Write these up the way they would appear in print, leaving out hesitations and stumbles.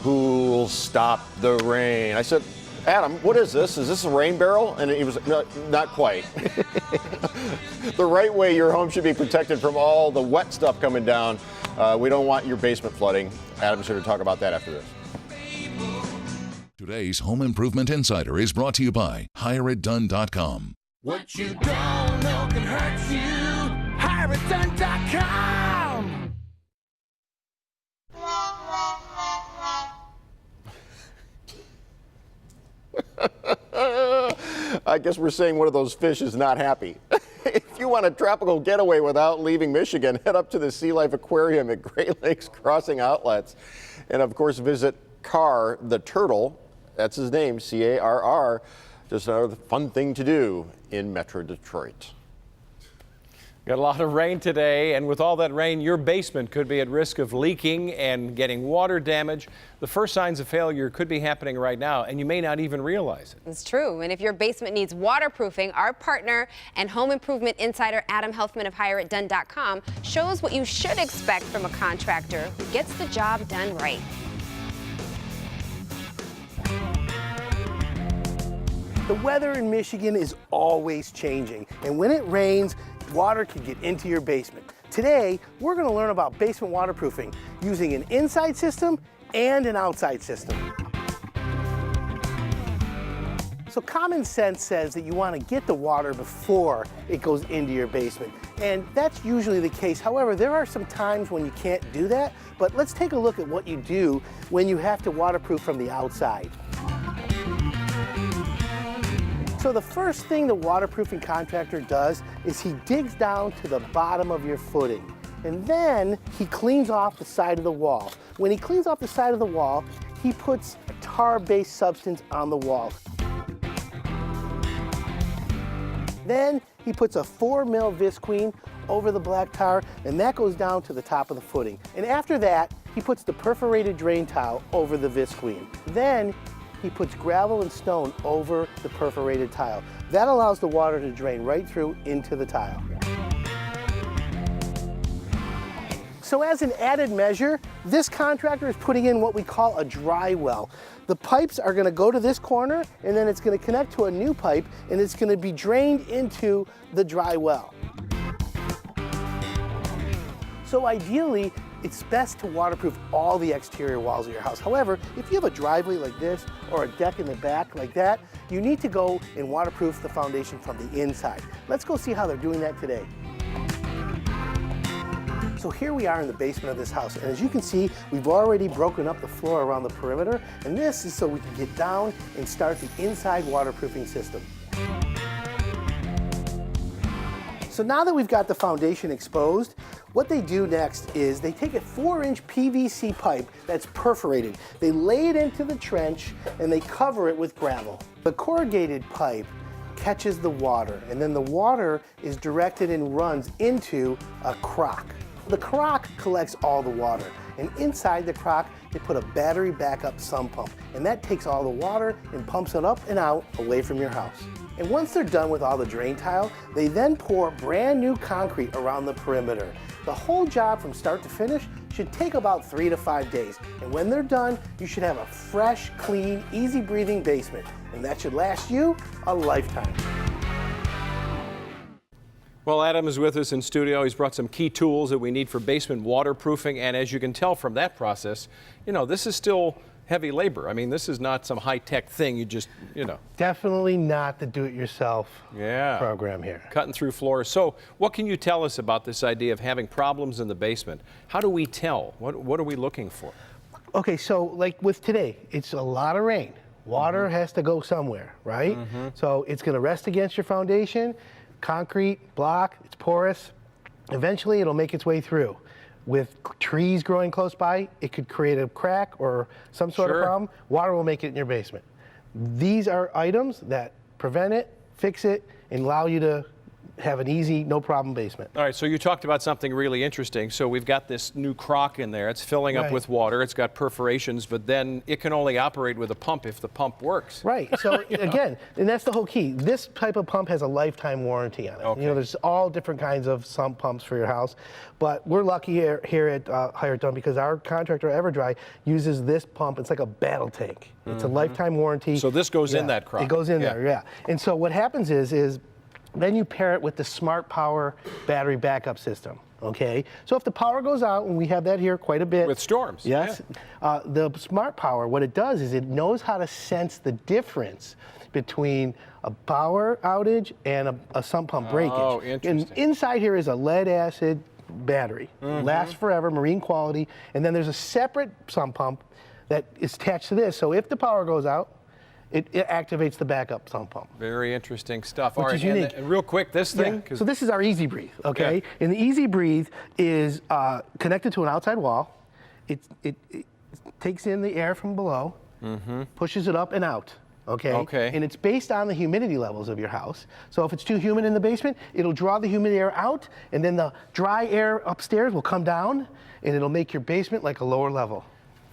who'll stop the rain? I said, Adam, what is this? Is this a rain barrel? And he was, no, not quite. The right way your home should be protected from all the wet stuff coming down. We don't want your basement flooding. Adam's here to talk about that after this. Today's Home Improvement Insider is brought to you by HireItDone.com. What you don't know can hurt you. HireItDone.com. I guess we're saying one of those fish is not happy. If you want a tropical getaway without leaving Michigan, head up to the Sea Life Aquarium at Great Lakes Crossing Outlets. And of course, visit Carr the Turtle. That's his name, C-A-R-R. Just another fun thing to do in Metro Detroit. Got a lot of rain today, and with all that rain, your basement could be at risk of leaking and getting water damage. The first signs of failure could be happening right now, and you may not even realize it. It's true. And if your basement needs waterproofing, our partner and home improvement insider Adam Helfman of HireItDone.com shows what you should expect from a contractor who gets the job done right. The weather in Michigan is always changing, and when it rains, water can get into your basement. Today, we're going to learn about basement waterproofing using an inside system and an outside system. So common sense says that you want to get the water before it goes into your basement, and that's usually the case. However, there are some times when you can't do that, but let's take a look at what you do when you have to waterproof from the outside. So the first thing the waterproofing contractor does is he digs down to the bottom of your footing, and then he cleans off the side of the wall. When he cleans off the side of the wall, he puts a tar-based substance on the wall. Then he puts a 4mm visqueen over the black tar, and that goes down to the top of the footing. And after that, he puts the perforated drain tile over the visqueen. Then he puts gravel and stone over the perforated tile. That allows the water to drain right through into the tile. So as an added measure, this contractor is putting in what we call a dry well. The pipes are going to go to this corner, and then it's going to connect to a new pipe, and it's going to be drained into the dry well. So ideally, it's best to waterproof all the exterior walls of your house. However, if you have a driveway like this or a deck in the back like that, you need to go and waterproof the foundation from the inside. Let's go see how they're doing that today. So here we are in the basement of this house, and as you can see, we've already broken up the floor around the perimeter, and this is so we can get down and start the inside waterproofing system. So now that we've got the foundation exposed, what they do next is they take a 4-inch PVC pipe that's perforated. They lay it into the trench and they cover it with gravel. The corrugated pipe catches the water, and then the water is directed and runs into a crock. The crock collects all the water, and inside the crock they put a battery backup sump pump, and that takes all the water and pumps it up and out away from your house. And once they're done with all the drain tile, they then pour brand new concrete around the perimeter. The whole job from start to finish should take about 3 to 5 days. And when they're done, you should have a fresh, clean, easy breathing basement. And that should last you a lifetime. Well, Adam is with us in studio. He's brought some key tools that we need for basement waterproofing. And as you can tell from that process, you know, this is still heavy labor. I mean, this is not some high-tech thing you just, you know. Definitely not the do-it-yourself program here. Cutting through floors. So what can you tell us about this idea of having problems in the basement? How do we tell? What are we looking for? Okay, so like with today, it's a lot of rain. Water has to go somewhere, right? So it's going to rest against your foundation. Concrete, block, it's porous. Eventually, it'll make its way through. With trees growing close by, it could create a crack or some sort of problem. Water will make it in your basement. These are items that prevent it, fix it, and allow you to have an easy, no problem basement. All right, so you talked about something really interesting. So we've got this new crock in there. It's filling up Right. with water. It's got perforations, but then it can only operate with a pump if the pump works. Right. So again, and that's the whole key. This type of pump has a lifetime warranty on it. Okay. You know, there's all different kinds of sump pumps for your house, but we're lucky here at Hire It Done because our contractor EverDry uses this pump. It's like a battle tank. It's a lifetime warranty. So this goes in Yeah, that crock. It goes in Yeah. there, yeah. And so what happens is then you pair it with the Smart Power battery backup system. Okay, so if the power goes out, and we have that here quite a bit. With storms. Yes. The Smart Power, what it does is it knows how to sense the difference between a power outage and a sump pump breakage. Oh, interesting. And inside here is a lead acid battery. Lasts forever, marine quality. And then there's a separate sump pump that is attached to this. So if the power goes out, it activates the backup sump pump. Very interesting stuff. Which All right, is unique. and real quick, this thing. 'Cause So this is our Easy Breathe, okay? Yeah. And the Easy Breathe is connected to an outside wall. It takes in the air from below, pushes it up and out, okay? Okay. And it's based on the humidity levels of your house. So if it's too humid in the basement, it'll draw the humid air out, and then the dry air upstairs will come down, and it'll make your basement like a lower level.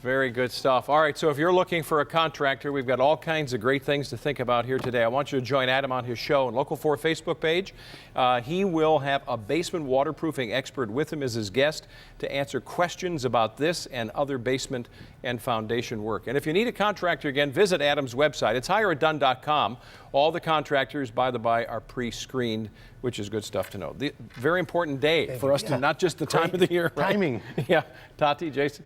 Very good stuff. All right, so if you're looking for a contractor, we've got all kinds of great things to think about here today. I want you to join Adam on his show and Local 4 Facebook page. He will have a basement waterproofing expert with him as his guest to answer questions about this and other basement and foundation work. And if you need a contractor, again, visit Adam's website. It's hireitdone.com. All the contractors, by the by, are pre-screened, which is good stuff to know. Very important day for us to not just the time of the year. Right? Timing. Yeah. Tati, Jason.